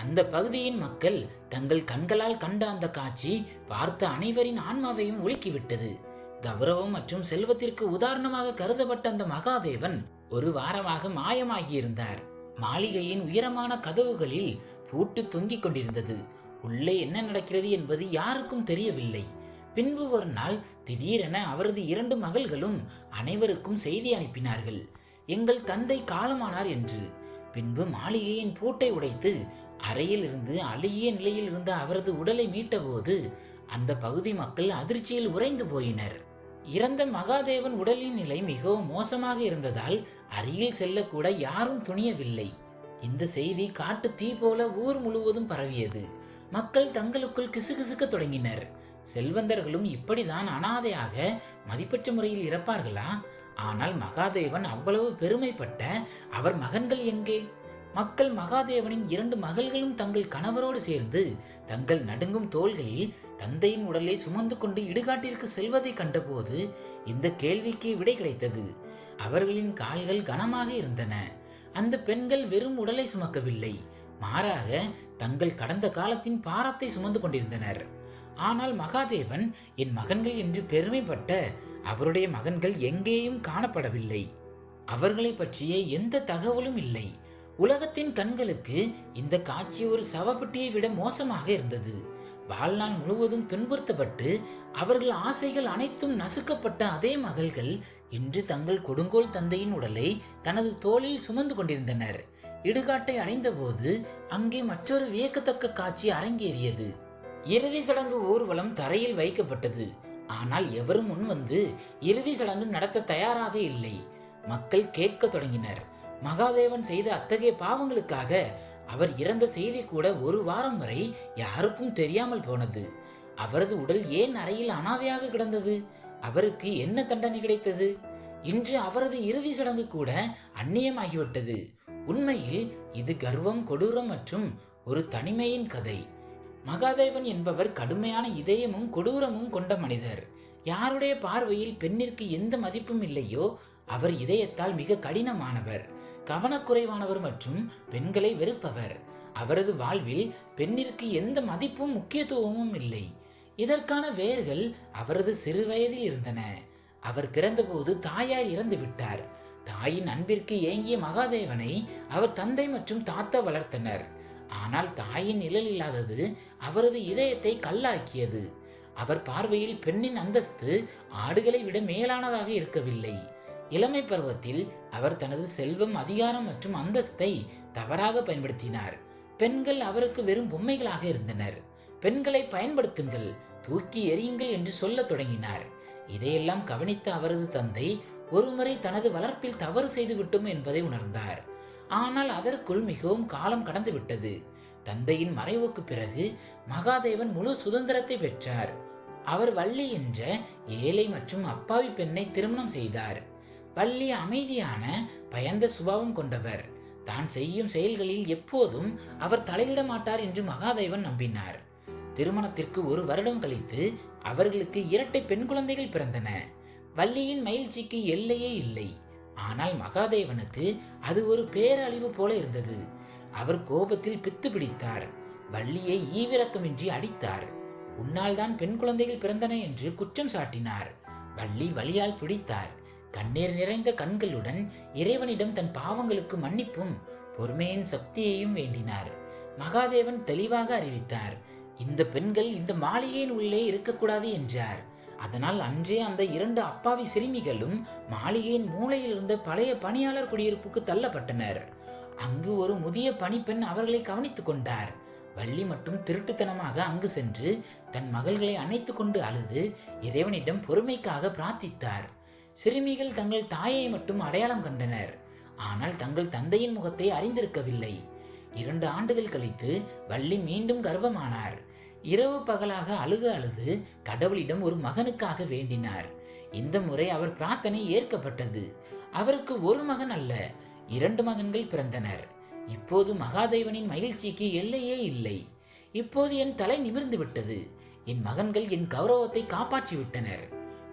அந்த பகுதியின் மக்கள் தங்கள் கண்களால் கண்ட அந்த காட்சி பார்த்த அனைவரின் ஆன்மாவையும் உலுக்கிவிட்டது. கௌரவம் மற்றும் செல்வத்திற்கு உதாரணமாக கருதப்பட்ட அந்த மகாதேவன் ஒரு வாரமாக மாயமாகியிருந்தார். மாளிகையின் உயரமான கதவுகளில் பூட்டு தொங்கிக் கொண்டிருந்தது. உள்ளே என்ன நடக்கிறது என்பது யாருக்கும் தெரியவில்லை. பின்பு ஒரு நாள் திடீரென அவரது 2 மகள்களும் அனைவருக்கும் செய்தி அனுப்பினார்கள், எங்கள் தந்தை காலமானார் என்று. பின்பு மாளிகையின் பூட்டை உடைத்து அறையில் இருந்து அழுகிய நிலையில் இருந்த அவரது உடலை மீட்டபோது அந்த பகுதி மக்கள் அதிர்ச்சியில் உறைந்து போயினர். இறந்த மகாதேவன் உடலின் நிலை மிகவும் மோசமாக இருந்ததால் அருகில் செல்லக்கூட யாரும் துணியவில்லை. இந்த செய்தி காட்டு தீ போல ஊர் முழுவதும் பரவியது. மக்கள் தங்களுக்குள் கிசுகிசுக்க தொடங்கினர். செல்வந்தர்களும் இப்படிதான் அனாதையாக மதிப்பற்ற முறையில் இறப்பார்களா? ஆனால் மகாதேவன் அவ்வளவு பெருமைப்பட்ட அவர் மகன்கள் எங்கே? மக்கள் மகாதேவனின் 2 மகள்களும் தங்கள் கணவரோடு சேர்ந்து தங்கள் நடுங்கும் தோள்களில் தந்தையின் உடலை சுமந்து கொண்டு இடுகாட்டிற்கு செல்வதை கண்டபோது இந்த கேள்விக்கு விடை கிடைத்தது. அவர்களின் கால்கள் கனமாக இருந்தன. அந்த பெண்கள் வெறும் உடலை சுமக்கவில்லை, மாறாக தங்கள் கடந்த காலத்தின் பாரத்தை சுமந்து கொண்டிருந்தனர். ஆனால் மகாதேவன் என் மகன்கள் என்று பெருமைப்பட்ட அவருடைய மகன்கள் எங்கேயும் காணப்படவில்லை. அவர்களை பற்றிய எந்த தகவலும் இல்லை. உலகத்தின் கண்களுக்கு இந்த காட்சி ஒரு சவப்பெட்டியை விட மோசமாக இருந்தது. வாழ்நாள் முழுவதும் துன்புறுத்தப்பட்டு அவர்கள் ஆசைகள் அனைத்தும் நசுக்கப்பட்ட அதே மகள்கள் இன்று தங்கள் கொடுங்கோல் தந்தையின் உடலை தனது தோளில் சுமந்து கொண்டிருந்தனர். இடுகாட்டை அடைந்த போது அங்கே மற்றொரு வியக்கத்தக்க காட்சி அரங்கேறியது. இறுதி சடங்கு ஊர்வலம் தரையில் வைக்கப்பட்டது. ஆனால் எவரும் முன் வந்து இறுதி சடங்கு நடத்த தயாராக இல்லை. மக்கள் கேட்க தொடங்கினர். மகாதேவன் செய்த அத்தகைய பாவங்களுக்காக அவர் இறந்த செய்தி கூட ஒரு வாரம் வரை யாருக்கும் தெரியாமல் போனது. அவரது உடல் ஏன் அறையில் அனாதையாக கிடந்தது? அவருக்கு என்ன தண்டனை கிடைத்தது? இன்று அவரது இறுதி சடங்கு கூட அந்நியமாகிவிட்டது. உண்மையில் இது கர்வம், கொடூரம் மற்றும் ஒரு தனிமையின் கதை. மகாதேவன் என்பவர் கடுமையான இதயமும் கொடூரமும் கொண்ட மனிதர். யாருடைய பார்வையில் பெண்ணிற்கு எந்த மதிப்பும் இல்லையோ அவர் இதயத்தால் மிக கடினமானவர், கவனக்குறைவானவர் மற்றும் பெண்களை வெறுப்பவர். அவரது வாழ்வில் பெண்ணிற்கு எந்த மதிப்பும் முக்கியத்துவமும் இல்லை. இதற்கான வேர்கள் அவரது சிறு வயதில் இருந்தன. அவர் பிறந்தபோது தாயார் இறந்து விட்டார். தாயின் அன்பிற்கு ஏங்கிய மகாதேவனை அவர் தந்தை மற்றும் தாத்தா வளர்த்தனர். ஆனால் தாயின் நிழல் இல்லாதது அவரது இதயத்தை கல்லாக்கியது. அவர் பார்வையில் பெண்ணின் அந்தஸ்து ஆடுகளை விட மேலானதாக இருக்கவில்லை. இளமை பருவத்தில் அவர் தனது செல்வம், அதிகாரம் மற்றும் அந்தஸ்தை தவறாக பயன்படுத்தினார். பெண்கள் அவருக்கு வெறும் பொம்மைகளாக இருந்தனர். பெண்களை பயன்படுத்துங்கள், தூக்கி எறியுங்கள் என்று சொல்ல தொடங்கினார். இதையெல்லாம் கவனித்த அவரது தந்தை ஒருமுறை தனது வளர்ப்பில் தவறு செய்து விட்டோம் என்பதை உணர்ந்தார். ஆனால் அதற்குள் மிகவும் காலம் கடந்து விட்டது. தந்தையின் மறைவுக்கு பிறகு மகாதேவன் முழு சுதந்திரத்தை பெற்றார். அவர் வள்ளி என்ற ஏழை மற்றும் அப்பாவி பெண்ணை திருமணம் செய்தார். வள்ளி அமைதியான, பயந்த சுபாவம் கொண்டவர். தான் செய்யும் செயல்களில் எப்போதும் அவர் தலையிட மாட்டார் என்று மகாதேவன் நம்பினார். திருமணத்திற்கு 1 வருடம் கழித்து அவர்களுக்கு 2 பெண் குழந்தைகள் பிறந்தன. வள்ளியின் மகிழ்ச்சிக்கு எல்லையே இல்லை. ஆனால் மகாதேவனுக்கு அது ஒரு பேரழிவு போல இருந்தது. அவர் கோபத்தில் பித்து பிடித்தார். வள்ளியை ஈவிரக்கமின்றி அடித்தார். உன்னால் தான் பெண் குழந்தைகள் பிறந்தன என்று குற்றம் சாட்டினார். வள்ளி வலியால் துடித்தார். கண்ணீர் நிறைந்த கண்களுடன் இறைவனிடம் தன் பாவங்களுக்கு மன்னிப்பும் பொறுமையின் சக்தியையும் வேண்டினார். மகாதேவன் தெளிவாக அறிவித்தார், இந்த பெண்கள் இந்த மாளிகையின் உள்ளே இருக்கக்கூடாது என்றார். அதனால் அன்றே அந்த 2 அப்பாவி சிறுமிகளும் மாளிகையின் மூலையில் இருந்த பழைய பணியாளர் குடியிருப்புக்கு தள்ளப்பட்டனர். அங்கு ஒரு முதிய பணிப்பெண் அவர்களை கவனித்துக் கொண்டார். வள்ளி மட்டும் திருட்டுத்தனமாக அங்கு சென்று தன் மகள்களை அணைத்து கொண்டு அழுது இறைவனிடம் பொறுமைக்காக பிரார்த்தித்தார். சிறுமிகள் தங்கள் தாயை மட்டும் அடையாளம் கண்டனர். ஆனால் தங்கள் தந்தையின் முகத்தை அறிந்திருக்கவில்லை. 2 ஆண்டுகள் கழித்து வள்ளி மீண்டும் கர்ப்பமானார். இரவு பகலாக அழுது கடவுளிடம் ஒரு மகனுக்காக வேண்டினார். இந்த முறை அவர் பிரார்த்தனை ஏற்கப்பட்டது. அவருக்கு 1 மகன் அல்ல, 2 மகன்கள் பிறந்தனர். இப்போது மகாதேவனின் மகிழ்ச்சிக்கு எல்லையே இல்லை. இப்போது என் தலை நிமிர்ந்து விட்டது. என் மகன்கள் என் கௌரவத்தை காப்பாற்றி விட்டனர்.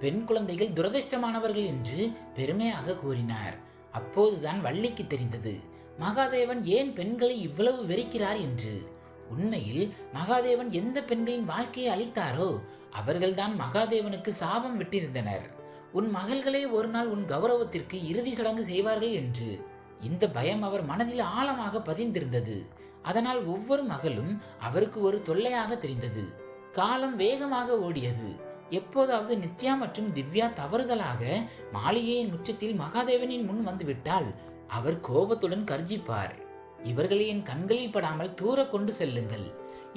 பெண் குழந்தைகள் துரதிர்ஷ்டமானவர்கள் என்று பெருமையாக கூறினார். அப்போதுதான் வள்ளிக்கு தெரிந்தது மகாதேவன் ஏன் பெண்களை இவ்வளவு வெறுக்கிறார் என்று. உண்மையில் மகாதேவன் எந்த பெண்களின் வாழ்க்கையை அளித்தாரோ அவர்கள்தான் மகாதேவனுக்கு சாபம் விட்டிருந்தனர். உன் மகள்களே ஒரு நாள் உன் கௌரவத்திற்கு இறுதி சடங்கு செய்வார்கள் என்று. இந்த பயம் அவர் மனதில் ஆழமாக பதிந்திருந்தது. அதனால் ஒவ்வொரு மகளும் அவருக்கு ஒரு தொல்லையாக தெரிந்தது. காலம் வேகமாக ஓடியது. எப்போதாவது நித்யா மற்றும் திவ்யா தவறுதலாக மாளிகையின் உச்சத்தில் மகாதேவனின் முன் வந்துவிட்டால் அவர் கோபத்துடன் கர்ஜிப்பார். இவர்களை என் கண்களில் படாமல் தூர கொண்டு செல்லுங்கள்.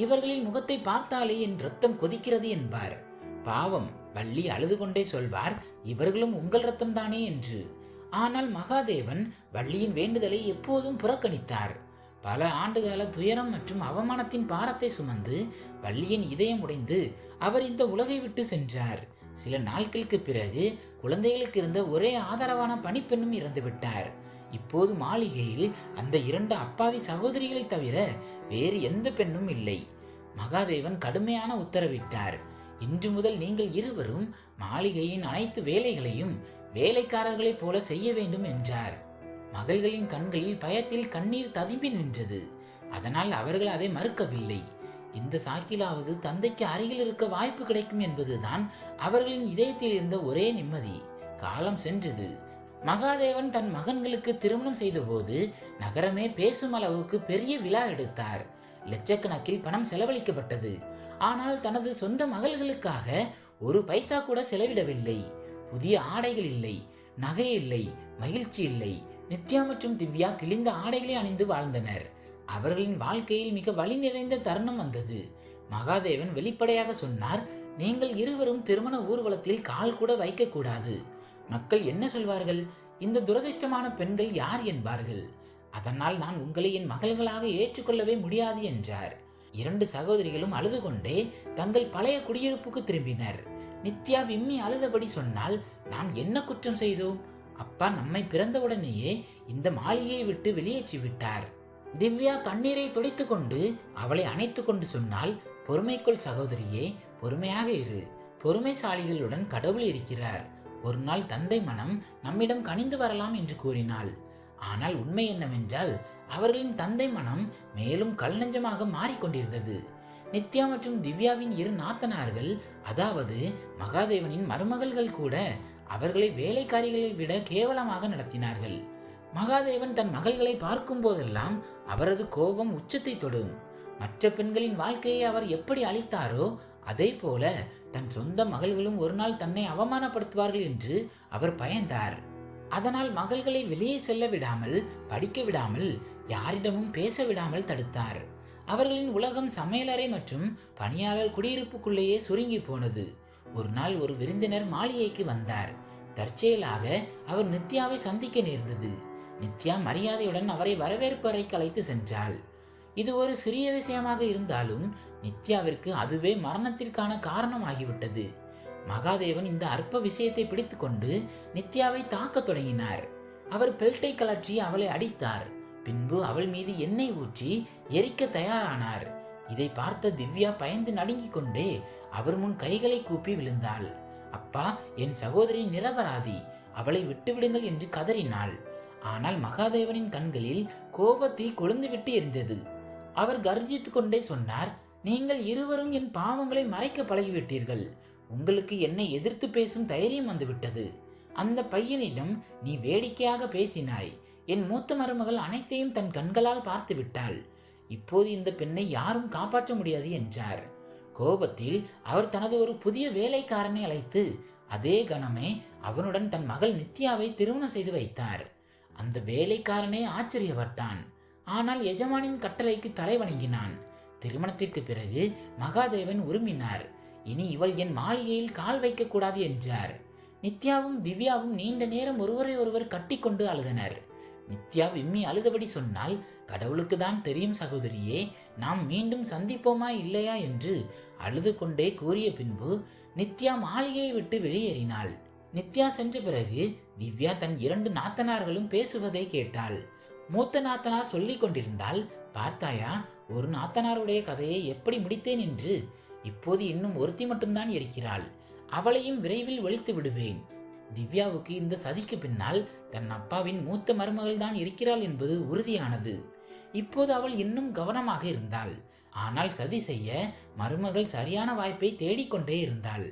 இவர்களின் முகத்தை பார்த்தாலே என் ரத்தம் கொதிக்கிறது என்பார். பாவம், வள்ளி அழுது கொண்டே சொல்வார், இவர்களும் உங்கள் ரத்தம் தானே என்று. ஆனால் மகாதேவன் வள்ளியின் வேண்டுதலை எப்போதும் புறக்கணித்தார். பல ஆண்டுகால துயரம் மற்றும் அவமானத்தின் பாரத்தை சுமந்து வள்ளியின் இதயம் உடைந்து அவர் இந்த உலகை விட்டு சென்றார். சில நாட்களுக்கு பிறகு குழந்தைகளுக்கு இருந்த ஒரே ஆதரவான பணிப்பெண்ணும் இறந்துவிட்டார். இப்போது மாளிகையில் அந்த 2 அப்பாவி சகோதரிகளை தவிர வேறு எந்த பெண்ணும் இல்லை. மகாதேவன் கடுமையான உத்தரவிட்டார். இன்று முதல் நீங்கள் இருவரும் மாளிகையின் அனைத்து வேலைகளையும் வேலைக்காரர்களைப் போல செய்ய வேண்டும் என்றார். மகள்களின் கண்களில் பயத்தில் கண்ணீர் ததும்பி நின்றது. அதனால் அவர்கள் அதை மறுக்கவில்லை. இந்த சாக்கிலாவது தந்தைக்கு அருகில் இருக்க வாய்ப்பு கிடைக்கும் என்பதுதான் அவர்களின் இதயத்தில் இருந்த ஒரே நிம்மதி. காலம் சென்றது. மகாதேவன் தன் மகன்களுக்கு திருமணம் செய்தபோது நகரமே பேசும் அளவுக்கு பெரிய விழா எடுத்தார். லட்சக்கணக்கில் பணம் செலவழிக்கப்பட்டது. ஆனால் தனது சொந்த மகள்களுக்காக ஒரு பைசா கூட செலவிடவில்லை. புதிய ஆடைகள் இல்லை, நகை இல்லை, மகிழ்ச்சி இல்லை. நித்யா மற்றும் திவ்யா கிழிந்த ஆடைகளை அணிந்து வாழ்ந்தனர். அவர்களின் வாழ்க்கையில் மிக வலி நிறைந்த தருணம் வந்தது. மகாதேவன் வெளிப்படையாக சொன்னார், நீங்கள் இருவரும் திருமண ஊர்வலத்தில் கால் கூட வைக்க கூடாது. மக்கள் என்ன சொல்வார்கள்? இந்த துரதிர்ஷ்டமான பெண்கள் யார் என்பார்கள். அதனால் நான் உங்களை என் மகள்களாக ஏற்றுக்கொள்ளவே முடியாது என்றார். 2 சகோதரிகளும் அழுது கொண்டே தங்கள் பழைய குடியிருப்புக்கு திரும்பினர். நித்யா விம்மி அழுதபடி சொன்னால், நாம் என்ன குற்றம் செய்தோம்? அப்பா நம்மை பிறந்தவுடனேயே இந்த மாளிகையை விட்டு வெளியேற்றி விட்டார். திவ்யா கண்ணீரை துடைத்து கொண்டு அவளை அணைத்து கொண்டு சொன்னால், பொறுமைக்குள் சகோதரியே, பொறுமையாக இரு. பொறுமைசாலிகளுடன் கடவுள் இருக்கிறார். ஒரு நாள் தந்தை மனம் நம்மிடம் கனிந்து வரலாம் என்று கூறினாள். ஆனால் உண்மை என்னவென்றால் அவர்களின் தந்தை மனம் மேலும் கல் நெஞ்சமாக மாறிக்கொண்டிருந்தது. நித்யா மற்றும் திவ்யாவின் 2 நாத்தனார்கள், அதாவது மகாதேவனின் மருமகள்கள் கூட அவர்களை வேலைக்காரிகளை விட கேவலமாக நடத்தினார்கள். மகாதேவன் தன் மகள்களை பார்க்கும் போதெல்லாம் அவரது கோபம் உச்சத்தை தொடும். மற்ற பெண்களின் வாழ்க்கையை அவர் எப்படி அளித்தாரோ அதே போல தன் சொந்த மகள்களும் ஒரு நாள் தன்னை அவமானப்படுத்துவார்கள் என்று அவர் பயந்தார். அதனால் மகள்களை வெளியே செல்ல விடாமல், படிக்க விடாமல், யாரிடமும் பேச விடாமல் தடுத்தார். அவர்களின் உலகம் சமையலறை மற்றும் பணியாளர் குடியிருப்புக்குள்ளேயே சுருங்கி போனது. ஒரு நாள் ஒரு விருந்தினர் மாளிகைக்கு வந்தார். தற்செயலாக அவர் நித்யாவை சந்திக்க நேர்ந்தது. நித்யா மரியாதையுடன் அவரை வரவேற்பு அறைக்கு அழைத்து சென்றாள். இது ஒரு சிறிய விஷயமாக இருந்தாலும் நித்யாவிற்கு அதுவே மரணத்திற்கான காரணமாகிவிட்டது. மகாதேவன் இந்த அற்ப விஷயத்தை பிடித்து கொண்டு நித்யாவை தாக்க தொடங்கினார். அவர் பெல்ட்டை கலற்றி அவளை அடித்தார். பின்பு அவள் மீது எண்ணெய் ஊற்றி எரிக்க தயாரானார். இதை பார்த்த திவ்யா பயந்து நடுங்கிக் கொண்டே அவர் முன் கைகளை கூப்பி விழுந்தாள். அப்பா, என் சகோதரி நிரபராதி, அவளை விட்டுவிடுங்கள் என்று கதறினாள். ஆனால் மகாதேவனின் கண்களில் கோபத்தை கொழுந்துவிட்டு எரிந்தது. அவர் கர்ஜித்துக் கொண்டே சொன்னார், நீங்கள் இருவரும் என் பாவங்களை மறைக்க பழகிவிட்டீர்கள். உங்களுக்கு என்னை எதிர்த்து பேசும் தைரியம் வந்துவிட்டது. அந்த பையனிடம் நீ வேடிக்கையாக பேசினாய். என் மூத்த மருமகள் அனைத்தையும் தன் கண்களால் பார்த்து விட்டாள். இப்போது இந்த பெண்ணை யாரும் காப்பாற்ற முடியாது என்றார். கோபத்தில் அவர் தனது ஒரு புதிய வேலைக்காரனை அழைத்து அதே கணமே அவனுடன் தன் மகள் நித்யாவை திருமணம் செய்து வைத்தார். அந்த வேலைக்காரனே ஆச்சரியப்பட்டான். ஆனால் எஜமானின் கட்டளைக்கு தலை வணங்கினான். திருமணத்திற்கு பிறகு மகாதேவன் உருமினார். இனி இவள் என் மாளிகையில் கால் வைக்கக்கூடாது என்றார். நித்யாவும் திவ்யாவும் நீண்ட நேரம் ஒருவரை ஒருவர் கட்டி கொண்டு அழுதனர். நித்யா விம்மி அழுதபடி சொன்னால், கடவுளுக்கு தான் தெரியும் சகோதரியே, நாம் மீண்டும் சந்திப்போமா இல்லையா என்று அழுது கொண்டே கூறிய பின்பு நித்யா மாளிகையை விட்டு வெளியேறினாள். நித்யா சென்ற பிறகு திவ்யா தன் 2 நாத்தனார்களும் பேசுவதை கேட்டாள். மூத்த நாத்தனார் சொல்லிக் கொண்டிருந்தால், பார்த்தாயா, ஒரு நாத்தனாருடைய கதையை எப்படி முடித்தேன் என்று. இப்போது இன்னும் ஒருத்தி மட்டும்தான் இருக்கிறாள். அவளையும் விரைவில் ஒழித்து விடுவேன். திவ்யாவுக்கு இந்த சதிக்கு பின்னால் தன் அப்பாவின் மூத்த மருமகள் தான் இருக்கிறாள் என்பது உறுதியானது. இப்போது அவள் இன்னும் கவனமாக இருந்தாள். ஆனால் சதி செய்ய மருமகள் சரியான வாய்ப்பை தேடிக்கொண்டே இருந்தாள்.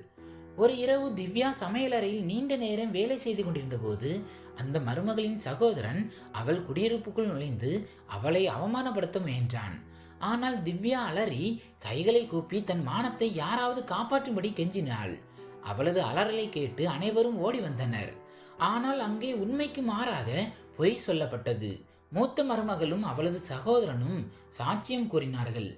ஒரு இரவு திவ்யா சமையலறையில் நீண்ட நேரம் வேலை செய்து கொண்டிருந்த போது அந்த மருமகளின் சகோதரன் அவள் குடியிருப்புக்குள் நுழைந்து அவளை அவமானப்படுத்த முயன்றான். ஆனால் திவ்யா அலறி கைகளை கூப்பி தன் மானத்தை யாராவது காப்பாற்றும்படி கெஞ்சினாள். அவளது அலறலை கேட்டு அனைவரும் ஓடி வந்தனர். ஆனால் அங்கே உண்மைக்கு மாறாக பொய் சொல்லப்பட்டது. மூத்த மருமகளும் அவளது சகோதரனும் சாட்சியம் கூறினார்கள்.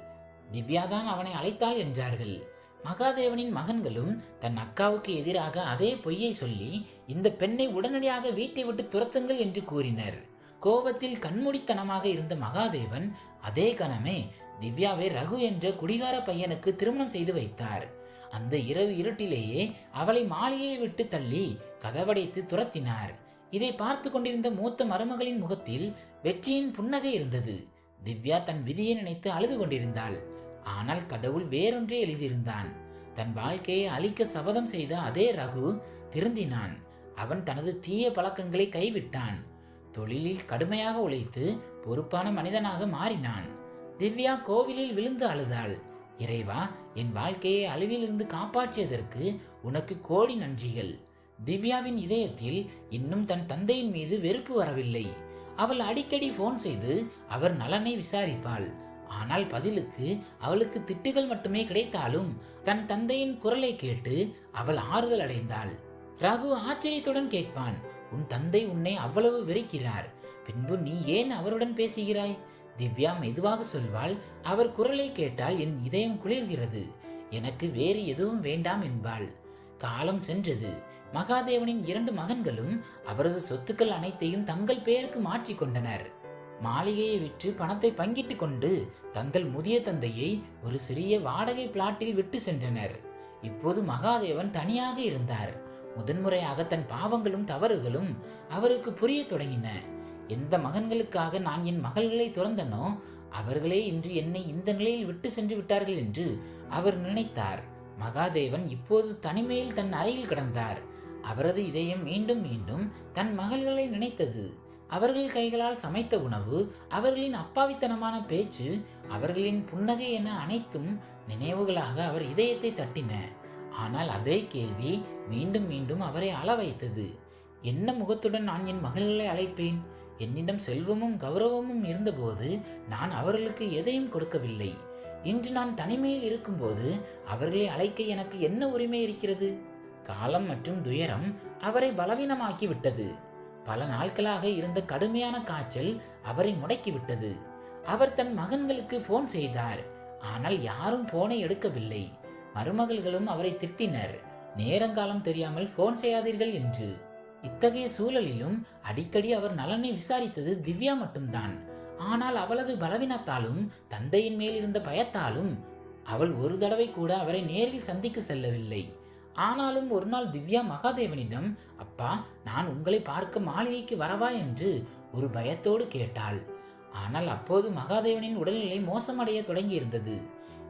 திவ்யாதான் அவனை அழைத்தாள் என்றார்கள். மகாதேவனின் மகன்களும் தன் அக்காவுக்கு எதிராக அதே பொய்யை சொல்லி இந்த பெண்ணை உடனடியாக வீட்டை விட்டு துரத்துங்கள் என்று கூறினர். கோபத்தில் கண்மூடித்தனமாக இருந்த மகாதேவன் அதே கணமே திவ்யாவை ரகு என்ற குடிகார பையனுக்கு திருமணம் செய்து வைத்தார். அந்த இரவு இருட்டிலேயே அவளை மாளிகையை விட்டு தள்ளி கதவடைத்து துரத்தினார். இதை பார்த்து கொண்டிருந்த மூத்த மருமகளின் முகத்தில் வெற்றியின் புன்னகை இருந்தது. திவ்யா தன் விதியை நினைத்து அழுது கொண்டிருந்தாள். ஆனால் கடவுள் வேறொன்றே எழுதியிருந்தான். தன் வாழ்க்கையை அழிக்க சபதம் செய்த அதே ரகு திருந்தினான். அவன் தனது தீய பழக்கங்களை கைவிட்டான். தொழிலில் கடுமையாக உழைத்து பொறுப்பான மனிதனாக மாறினான். திவ்யா கோவிலில் விழுந்து அழுதாள். இறைவா, என் வாழ்க்கையை அழிவிலிருந்து காப்பாற்றியதற்கு உனக்கு கோடி நன்றிகள். திவ்யாவின் இதயத்தில் இன்னும் தன் தந்தையின் மீது வெறுப்பு வரவில்லை. அவள் அடிக்கடி போன் செய்து அவர் நலனை விசாரிப்பாள். ஆனால் பதிலுக்கு அவளுக்கு திட்டுகள் மட்டுமே கிடைத்தாலும் தன் தந்தையின் குரலை கேட்டு அவள் ஆறுதல் அடைந்தாள். ரகு ஆச்சரியத்துடன் கேட்பான், உன் தந்தை உன்னை அவ்வளவு வெறுக்கிறார், பின்பு நீ ஏன் அவருடன் பேசுகிறாய்? திவ்யா மெதுவாக சொல்வாள், அவர் குரலை கேட்டால் என் இதயம் குளிர்கிறது, எனக்கு வேறு எதுவும் வேண்டாம் என்பாள். காலம் சென்றது. மகாதேவனின் 2 மகன்களும் அவரது சொத்துக்கள் அனைத்தையும் தங்கள் பெயருக்கு மாற்றி கொண்டனர். மாளிகையை விற்று பணத்தை பங்கிட்டு கொண்டு தங்கள் முதிய தந்தையை ஒரு சிறிய வாடகை பிளாட்டில் விட்டு சென்றனர். இப்போது மகாதேவன் தனியாக இருந்தார். முதன்முறையாக தன் பாவங்களும் தவறுகளும் அவருக்கு புரிய தொடங்கின. எந்த மகன்களுக்காக நான் என் மகள்களை துறந்தனோ அவர்களே இன்று என்னை இந்த நிலையில் விட்டு சென்று விட்டார்கள் என்று அவர் நினைத்தார். மகாதேவன் இப்போது தனிமையில் தன் அறையில் கிடந்தார். அவரது இதயம் மீண்டும் மீண்டும் தன் மகள்களை நினைத்தது. அவர்கள் கைகளால் சமைத்த உணவு, அவர்களின் அப்பாவித்தனமான பேச்சு, அவர்களின் புன்னகை என அனைத்தும் நினைவுகளாக அவர் இதயத்தை தட்டின. ஆனால் அதே கேள்வி மீண்டும் மீண்டும் அவரை அள வைத்தது. என்ன முகத்துடன் நான் என் மகள்களை அழைப்பேன்? என்னிடம் செல்வமும் கௌரவமும் இருந்தபோது நான் அவர்களுக்கு எதையும் கொடுக்கவில்லை. இன்று நான் தனிமையில் இருக்கும்போது அவர்களை அழைக்க எனக்கு என்ன உரிமை இருக்கிறது? காலம் மற்றும் துயரம் அவரை பலவீனமாக்கி விட்டது. பல நாட்களாக இருந்த கடுமையான காய்ச்சல் அவரை முடக்கிவிட்டது. அவர் தன் மகன்களுக்கு போன் செய்தார். ஆனால் யாரும் போனை எடுக்கவில்லை. மருமகள்களும் அவரை திட்டினர், நேரங்காலம் தெரியாமல் போன் செய்யாதீர்கள் என்று. இத்தகைய சூழலிலும் அடிக்கடி அவர் நலனை விசாரித்தது திவ்யா மட்டும்தான். ஆனால் அவளது பலவீனத்தாலும் தந்தையின் மேல் இருந்த பயத்தாலும் அவள் ஒரு தடவை கூட அவரை நேரில் சந்திக்க செல்லவில்லை. ஆனாலும் ஒரு நாள் திவ்யா மகாதேவனிடம், அப்பா, நான் உங்களை பார்க்க மாளிகைக்கு வரவா என்று ஒரு பயத்தோடு கேட்டாள். ஆனால் அப்போது மகாதேவனின் உடல்நிலை மோசமடைய தொடங்கி இருந்தது.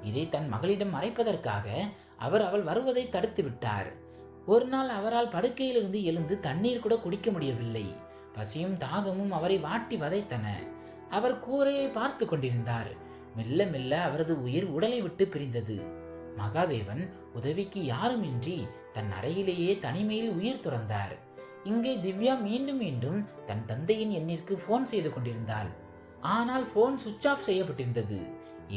இதை தன் மகளிடம் மறைப்பதற்காக அவர் அவள் வருவதை தடுத்து விட்டார். ஒரு நாள் அவரால் படுக்கையிலிருந்து எழுந்து தண்ணீர் கூட குடிக்க முடியவில்லை. பசியும் தாகமும் அவரை வாட்டி வதைத்தன. அவர் கூரையை பார்த்து கொண்டிருந்தார். மெல்ல மெல்ல அவரது உயிர் உடலை விட்டு பிரிந்தது. மகாதேவன் உதவிக்கு யாருமின்றி தன் அறையிலேயே தனிமையில் உயிர் துறந்தார். இங்கே திவ்யா மீண்டும் மீண்டும் தன் தந்தையின் எண்ணிற்கு போன் செய்து கொண்டிருந்தாள். ஆனால் போன் சுவிட்ச் ஆஃப் செய்யப்பட்டிருந்தது.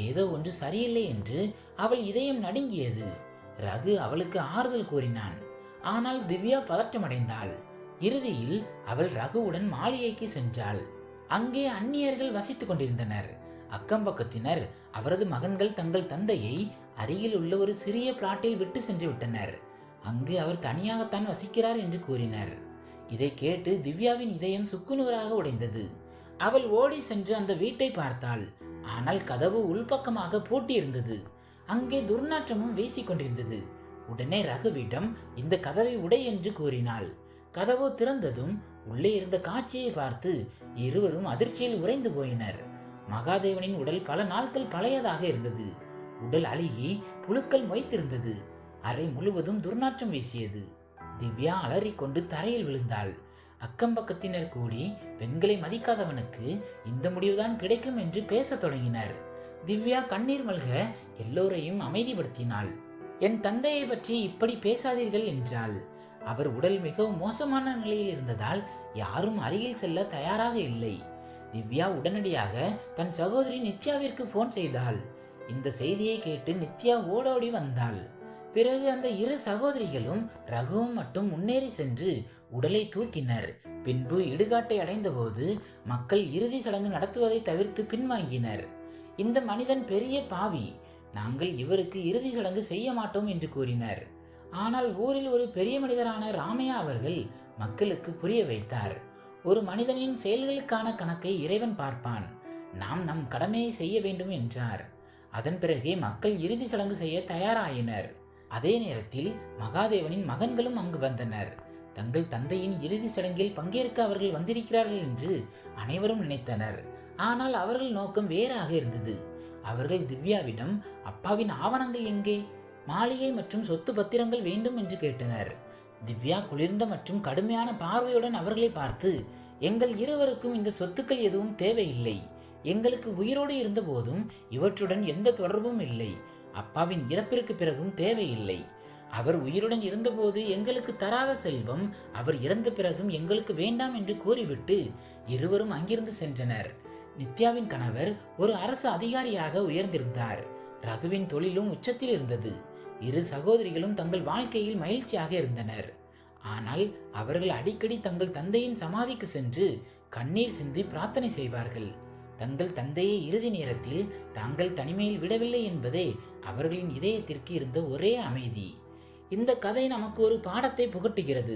ஏதோ ஒன்று சரியில்லை என்று அவள் இதயம் நடுங்கியது. ரகு அவளுக்கு ஆறுதல் கூறினான். ஆனால் திவ்யா பதற்றமடைந்தாள். இறுதியில் அவள் ரகுவுடன் மாளிகைக்கு சென்றாள். அங்கே அந்நியர்கள் வசித்துக் கொண்டிருந்தனர். அக்கம்பக்கத்தினர் அவரது மகன்கள் தங்கள் தந்தையை அருகில் உள்ள ஒரு சிறிய பிளாட்டில் விட்டு சென்று விட்டனர். அங்கு அவர் தனியாகத்தான் வசிக்கிறார் என்று கூறினர். இதை கேட்டு திவ்யாவின் இதயம் சுக்குநூறாக உடைந்தது. அவள் ஓடி சென்று அந்த வீட்டை பார்த்தாள். ஆனால் கதவு உள்பக்கமாக பூட்டியிருந்தது. அங்கே துர்நாற்றமும் வீசிக்கொண்டிருந்தது. உடனே ரகுவிடம் இந்த கதவை உடை என்று கூறினாள். கதவு திறந்ததும் உள்ளே இருந்த காட்சியை பார்த்து இருவரும் அதிர்ச்சியில் உறைந்து போயினர். மகாதேவனின் உடல் பல நாட்கள் பழையதாக இருந்தது. உடல் அழுகி புழுக்கள் மொய்த்திருந்தது. அறை முழுவதும் துர்நாற்றம் வீசியது. திவ்யா அலறிக்கொண்டு தரையில் விழுந்தாள். அக்கம் பக்கத்தினர் கூடி பெண்களை மதிக்காதவனுக்கு இந்த முடிவுதான் கிடைக்கும் என்று பேசத் தொடங்கினர். திவ்யா கண்ணீர் மல்க எல்லோரையும் அமைதிப்படுத்தினாள். என் தந்தையை பற்றி இப்படி பேசாதீர்கள் என்றாள். அவர் உடல் மிகவும் மோசமான நிலையில் இருந்ததால் யாரும் அருகில் செல்ல தயாராக இல்லை. திவ்யா உடனடியாக தன் சகோதரி நித்யாவிற்கு போன் செய்தாள். இந்த செய்தியை கேட்டு நித்யா ஓடோடி வந்தாள். பிறகு அந்த இரு சகோதரிகளும் ரகுவும் மட்டும் முன்னேறி சென்று உடலை தூக்கினர். பின்பு இடுகாட்டை அடைந்தபோது மக்கள் இறுதி சடங்கு நடத்துவதை தவிர்த்து பின்வாங்கினர். இந்த மனிதன் பெரிய பாவி, நாங்கள் இவருக்கு இறுதி சடங்கு செய்ய மாட்டோம் என்று கூறினர். ஆனால் ஊரில் ஒரு பெரிய மனிதரான ராமையா அவர்கள் மக்களுக்கு புரிய வைத்தார். ஒரு மனிதனின் செயல்களுக்கான கணக்கை இறைவன் பார்ப்பான், நாம் நம் கடமையை செய்ய வேண்டும் என்றார். அதன் பிறகே மக்கள் இறுதி சடங்கு செய்ய தயாராயினர். அதே நேரத்தில் மகாதேவனின் மகன்களும் அங்கு வந்தனர். தங்கள் தந்தையின் இறுதி சடங்கில் பங்கேற்க அவர்கள் வந்திருக்கிறார்கள் என்று அனைவரும் நினைத்தனர். ஆனால் அவர்கள் நோக்கம் வேறாக இருந்தது. அவர்கள் திவ்யாவிடம் அப்பாவின் ஆவணங்கள் எங்கே, மாளிகை மற்றும் சொத்து பத்திரங்கள் வேண்டும் என்று கேட்டனர். திவ்யா குளிர்ந்த மற்றும் கடுமையான பார்வையுடன் அவர்களை பார்த்து, எங்கள் இருவருக்கும் இந்த சொத்துக்கள் எதுவும் தேவையில்லை. எங்களுக்கு உயிரோடு இருந்த போதும் இவற்றுடன் எந்த தொடர்பும் இல்லை. அப்பாவின் இறப்பிற்கு பிறகும் தேவையில்லை. அவர் உயிருடன் இருந்தபோது எங்களுக்கு தராத செல்வம் அவர் இறந்த பிறகும் எங்களுக்கு வேண்டாம் என்று கூறிவிட்டு இருவரும் அங்கிருந்து சென்றனர். நித்யாவின் கணவர் ஒரு அரசு அதிகாரியாக உயர்ந்திருந்தார். ரகுவின் தொழிலும் உச்சத்தில் இருந்தது. இரு சகோதரிகளும் தங்கள் வாழ்க்கையில் மகிழ்ச்சியாக இருந்தனர். ஆனால் அவர்கள் அடிக்கடி தங்கள் தந்தையின் சமாதிக்கு சென்று கண்ணீர் சிந்தி பிரார்த்தனை செய்வார்கள். தங்கள் தந்தையை இறுதி நேரத்தில் தாங்கள் தனிமையில் விடவில்லை என்பதே அவர்களின் இதயத்திற்கு இருந்த ஒரே அமைதி. இந்த கதை நமக்கு ஒரு பாடத்தை புகட்டுகிறது.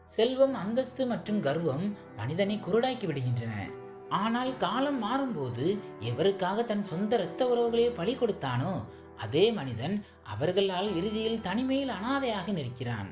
செல்வம், அந்தஸ்து மற்றும் கர்வம் மனிதனை குருடாக்கி விடுகின்றன. ஆனால் காலம் மாறும்போது எவருக்காக தன் சொந்த இரத்த உறவுகளையே பலி கொடுத்தானோ அதே மனிதன் அவர்களால் இறுதியில் தனிமையில் அனாதையாக நிற்கிறான்.